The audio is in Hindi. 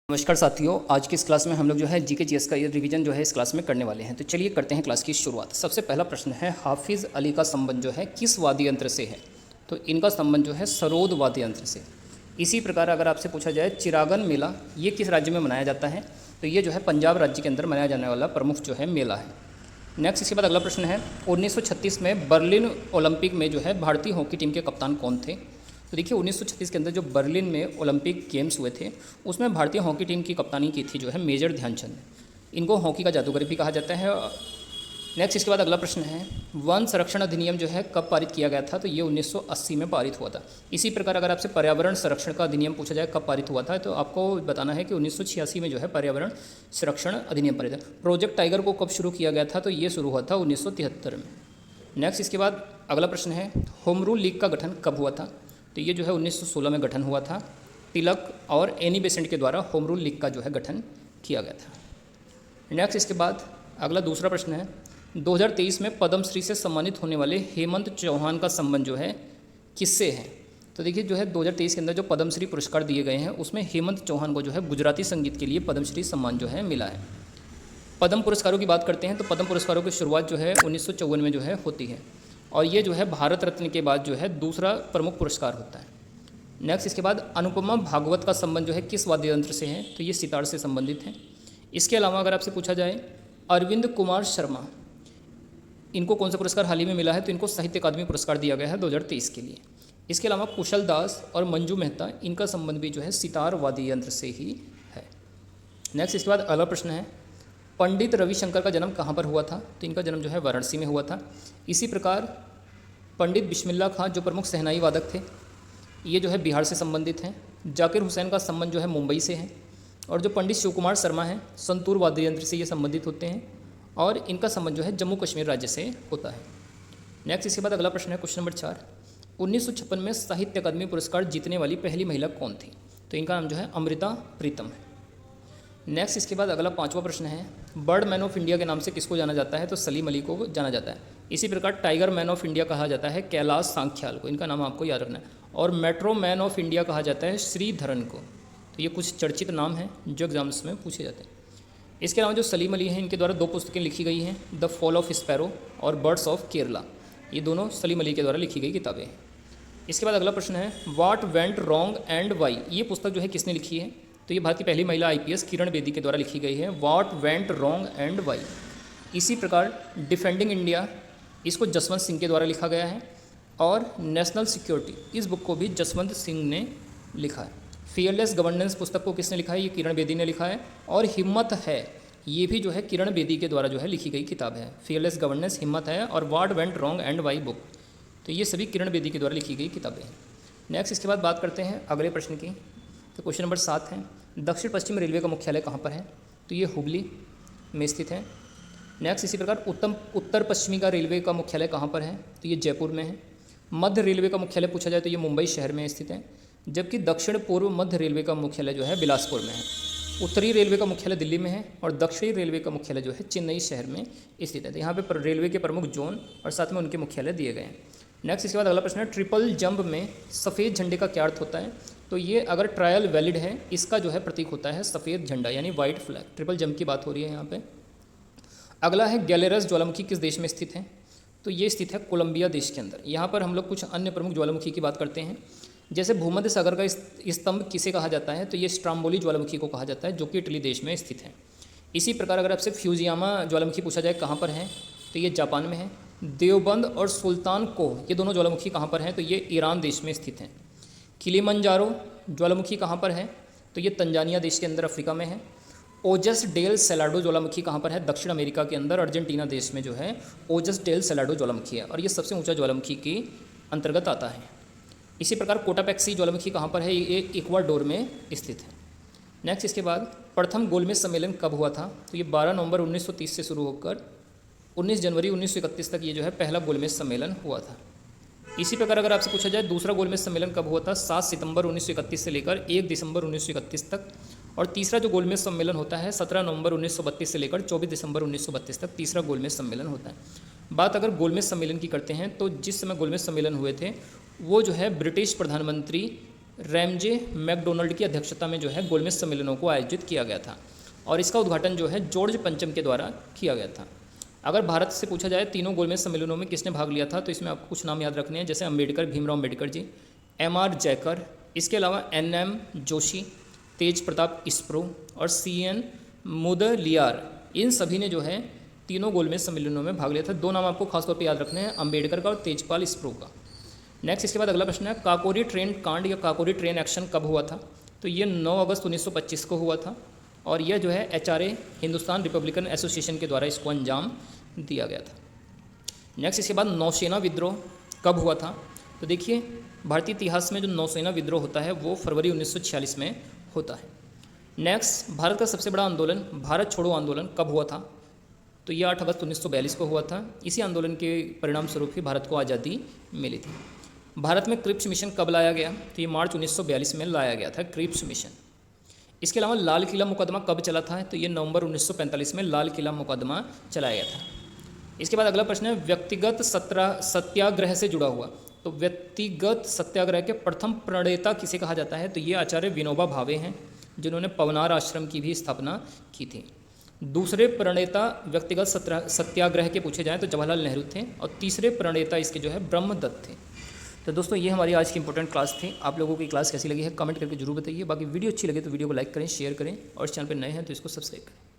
नमस्कार साथियों, आज की इस क्लास में हम लोग जो है जीके जीएस का ये रिवीजन जो है इस क्लास में करने वाले हैं। तो चलिए करते हैं क्लास की शुरुआत। सबसे पहला प्रश्न है, हाफिज़ अली का संबंध जो है किस वाद्य यंत्र से है? तो इनका संबंध जो है सरोद वाद्य यंत्र से। इसी प्रकार अगर आपसे पूछा जाए चिरागन मेला ये किस राज्य में मनाया जाता है? तो ये जो है पंजाब राज्य के अंदर मनाया जाने वाला प्रमुख जो है मेला है। नेक्स्ट इसके बाद अगला प्रश्न है, 1936 में बर्लिन ओलंपिक में जो है भारतीय हॉकी टीम के कप्तान कौन थे? तो देखिए 1936 के अंदर जो बर्लिन में ओलंपिक गेम्स हुए थे उसमें भारतीय हॉकी टीम की कप्तानी की थी जो है मेजर ध्यानचंद। इनको हॉकी का जादूगर भी कहा जाता है। नेक्स्ट इसके बाद अगला प्रश्न है, वन संरक्षण अधिनियम जो है कब पारित किया गया था? तो ये 1980 में पारित हुआ था। इसी प्रकार अगर आपसे पर्यावरण संरक्षण का अधिनियम पूछा जाए कब पारित हुआ था, तो आपको बताना है कि 1986 में जो है पर्यावरण संरक्षण अधिनियम पारित है। प्रोजेक्ट टाइगर को कब शुरू किया गया था? तो ये शुरू हुआ था 1973 में। नेक्स्ट इसके बाद अगला प्रश्न है, होम रूल लीग का गठन कब हुआ था? तो ये जो है 1916 में गठन हुआ था। तिलक और एनी बेसेंट के द्वारा होम रूल लीग का जो है गठन किया गया था। नेक्स्ट इसके बाद अगला दूसरा प्रश्न है, 2023 में पद्मश्री से सम्मानित होने वाले हेमंत चौहान का संबंध जो है किससे है? तो देखिए जो है 2023 के अंदर जो पद्मश्री पुरस्कार दिए गए हैं उसमें हेमंत चौहान को जो है गुजराती संगीत के लिए पद्मश्री सम्मान जो है मिला है। पद्म पुरस्कारों की बात करते हैं तो पद्म पुरस्कारों की शुरुआत जो है 1954 में जो है होती है और ये जो है भारत रत्न के बाद जो है दूसरा प्रमुख पुरस्कार होता है। नेक्स्ट इसके बाद अनुपमा भागवत का संबंध जो है किस वाद्य यंत्र से है? तो ये सितार से संबंधित है। इसके अलावा अगर आपसे पूछा जाए अरविंद कुमार शर्मा, इनको कौन सा पुरस्कार हाल ही में मिला है? तो इनको साहित्य अकादमी पुरस्कार दिया गया है 2023 के लिए। इसके अलावा कुशल दास और मंजू मेहता, इनका संबंध भी जो है सितार वाद्य यंत्र से ही है। नेक्स्ट इसके बाद अगला प्रश्न है, पंडित रविशंकर का जन्म कहाँ पर हुआ था? तो इनका जन्म जो है वाराणसी में हुआ था। इसी प्रकार पंडित बिस्मिल्लाह खां जो प्रमुख शहनाई वादक थे ये जो है बिहार से संबंधित हैं। जाकिर हुसैन का संबंध जो है मुंबई से है और जो पंडित शिव कुमार शर्मा हैं संतूर वाद्य यंत्र से ये संबंधित होते हैं और इनका संबंध जो है जम्मू कश्मीर राज्य से होता है। नेक्स्ट इसके बाद अगला प्रश्न है क्वेश्चन नंबर 4, 1956 में साहित्य अकादमी पुरस्कार जीतने वाली पहली महिला कौन थी? तो इनका नाम जो है अमृता प्रीतम है। नेक्स्ट इसके बाद अगला 5वां प्रश्न है, बर्ड मैन ऑफ इंडिया के नाम से किसको जाना जाता है? तो सलीम अली को जाना जाता है। इसी प्रकार टाइगर मैन ऑफ इंडिया कहा जाता है कैलाश सांख्याल को, इनका नाम आपको याद रखना है। और मेट्रो मैन ऑफ इंडिया कहा जाता है श्रीधरन को। तो ये कुछ चर्चित नाम हैं जो एग्जाम्स में पूछे जाते हैं। इसके अलावा जो सलीम अली हैं इनके द्वारा 2 पुस्तकें लिखी गई हैं, द फॉल ऑफ स्पैरो और बर्ड्स ऑफ केरला। ये दोनों सलीम अली के द्वारा लिखी गई किताबें हैं। इसके बाद अगला प्रश्न है, what went wrong and why, ये पुस्तक जो है किसने लिखी है? तो ये भारत की पहली महिला IPS किरण बेदी के द्वारा लिखी गई है, what went wrong and why. इसी प्रकार डिफेंडिंग इंडिया, इसको जसवंत सिंह के द्वारा लिखा गया है और नेशनल सिक्योरिटी, इस बुक को भी जसवंत सिंह ने लिखा है। फियरलेस गवर्नेंस पुस्तक को किसने लिखा है? ये किरण बेदी ने लिखा है। और हिम्मत है, ये भी जो है किरण बेदी के द्वारा जो है लिखी गई किताब है। फियरलेस गवर्नेंस, हिम्मत है और what went wrong and why book, तो ये सभी किरण बेदी के द्वारा लिखी गई किताबें हैं। नेक्स्ट इसके बाद बात करते हैं अगले प्रश्न की। तो क्वेश्चन नंबर 7 है, दक्षिण पश्चिम रेलवे का मुख्यालय कहाँ पर है? तो ये हुबली में स्थित है। नेक्स्ट इसी प्रकार उत्तर पश्चिमी का रेलवे का मुख्यालय कहाँ पर है? तो ये जयपुर में है। मध्य रेलवे का मुख्यालय पूछा जाए तो ये मुंबई शहर में स्थित है, जबकि दक्षिण पूर्व मध्य रेलवे का मुख्यालय जो है बिलासपुर में है। उत्तरी रेलवे का मुख्यालय दिल्ली में है और दक्षिणी रेलवे का मुख्यालय जो है चेन्नई शहर में स्थित है। तो यहाँ पर रेलवे के प्रमुख जोन और साथ में उनके मुख्यालय दिए गए हैं। नेक्स्ट इसके बाद अगला प्रश्न है, ट्रिपल जंप में सफ़ेद झंडे का क्या अर्थ होता है? तो ये अगर ट्रायल वैलिड है इसका जो है प्रतीक होता है सफ़ेद झंडा यानी वाइट फ्लैग। ट्रिपल जंप की बात हो रही है यहाँ पे। अगला है, गैलेरस ज्वालामुखी किस देश में स्थित है? तो ये स्थित है कोलंबिया देश के अंदर। यहाँ पर हम लोग कुछ अन्य प्रमुख ज्वालामुखी की बात करते हैं, जैसे भूमध्य सागर का स्तंभ किसे कहा जाता है? तो ये स्ट्राम्बोली ज्वालामुखी को कहा जाता है जो कि इटली देश में स्थित है। इसी प्रकार अगर आपसे फ्यूजियामा ज्वालामुखी पूछा जाए कहाँ पर है? तो ये जापान में है। देवबंद और सुल्तान कोह, ये दोनों ज्वालामुखी कहाँ पर हैं? तो ये ईरान देश में स्थित हैं। किलिमंजारो ज्वालामुखी कहाँ पर है? तो ये तंजानिया देश के अंदर अफ्रीका में है। ओजस डेल सेलाडो ज्वालामुखी कहाँ पर है? दक्षिण अमेरिका के अंदर अर्जेंटीना देश में जो है ओजस डेल सेलाडो ज्वालामुखी है और ये सबसे ऊंचा ज्वालामुखी के अंतर्गत आता है। इसी प्रकार कोटापेक्सी ज्वालामुखी कहाँ पर है? ये इक्वाडोर में स्थित है। नेक्स्ट इसके बाद प्रथम गोलमेज सम्मेलन कब हुआ था? तो ये 12 नवंबर 1930 से शुरू होकर 19 जनवरी 1931 तक ये जो है पहला गोलमेज सम्मेलन हुआ था। इसी प्रकार अगर आपसे पूछा जाए दूसरा गोलमेज सम्मेलन कब हुआ था? 7 सितंबर 1931 से लेकर 1 दिसंबर 1931 तक। और तीसरा जो गोलमेज सम्मेलन होता है 17 नवंबर 1932 से लेकर 24 दिसंबर 1932 तक तीसरा गोलमेज सम्मेलन होता है। बात अगर गोलमेज सम्मेलन की करते हैं तो जिस समय गोलमेज सम्मेलन हुए थे वो जो है ब्रिटिश प्रधानमंत्री रैमजे मैकडोनल्ड की अध्यक्षता में जो है गोलमेज सम्मेलनों को आयोजित किया गया था और इसका उद्घाटन जो है जॉर्ज पंचम के द्वारा किया गया था। अगर भारत से पूछा जाए तीनों गोलमेज सम्मेलनों में किसने भाग लिया था, तो इसमें आपको कुछ नाम याद रखने हैं, जैसे अम्बेडकर, भीमराव अम्बेडकर जी, MR जयकर, इसके अलावा NM जोशी, तेज प्रताप इस्प्रो और CN मुदलियार। इन सभी ने जो है तीनों गोलमेज सम्मेलनों में भाग लिया था। दो नाम आपको खासतौर पर याद रखने हैं, अम्बेडकर का और तेजपाल इस्प्रो का। नेक्स्ट इसके बाद अगला प्रश्न है, काकोरी ट्रेन कांड या काकोरी ट्रेन एक्शन कब हुआ था? तो ये 9 अगस्त 1925 को हुआ था और यह जो है HRA हिंदुस्तान रिपब्लिकन एसोसिएशन के द्वारा इसको अंजाम दिया गया था। नेक्स्ट इसके बाद नौसेना विद्रोह कब हुआ था? तो देखिए भारतीय इतिहास में जो नौसेना विद्रोह होता है वो फरवरी 1946 में होता है। नेक्स्ट भारत का सबसे बड़ा आंदोलन भारत छोड़ो आंदोलन कब हुआ था? तो ये 8 अगस्त 1942 को हुआ था। इसी आंदोलन के परिणाम स्वरूप ही भारत को आज़ादी मिली थी। भारत में क्रिप्स मिशन कब लाया गया? तो ये मार्च 1942 में लाया गया था क्रिप्स मिशन। इसके अलावा लाल किला मुकदमा कब चला था? तो ये नवंबर 1945 में लाल किला मुकदमा चलाया गया था। इसके बाद अगला प्रश्न है, व्यक्तिगत सत्याग्रह से जुड़ा हुआ। तो व्यक्तिगत सत्याग्रह के प्रथम प्रणेता किसे कहा जाता है? तो ये आचार्य विनोबा भावे हैं, जिन्होंने पवनार आश्रम की भी स्थापना की थी। दूसरे प्रणेता व्यक्तिगत सत्याग्रह के पूछे जाएँ तो जवाहरलाल नेहरू थे और तीसरे प्रणेता इसके जो है ब्रह्मदत्त थे। तो दोस्तों ये हमारी आज की इंपॉर्टेंट क्लास थी। आप लोगों की क्लास कैसी लगी है कमेंट करके जरूर बताइए। बाकी वीडियो अच्छी लगे तो वीडियो को लाइक करें, शेयर करें और इस चैनल पर नए हैं तो इसको सब्सक्राइब करें।